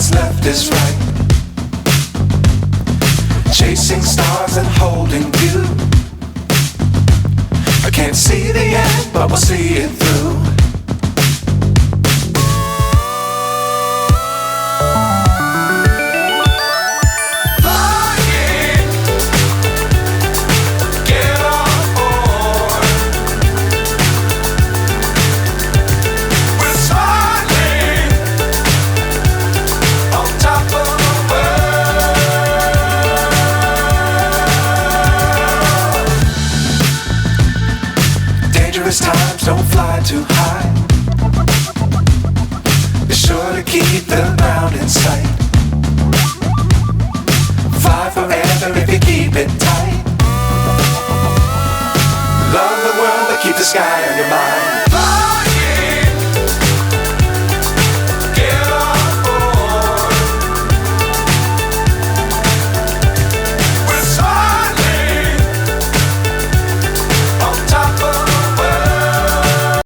what's left is right. Chasing stars and holding you. I can't see the end, but we'll see it through. Times don't fly too high. Be sure to keep the ground in sight. Fly forever if you keep it tight. Love the world but keep the sky on your mind.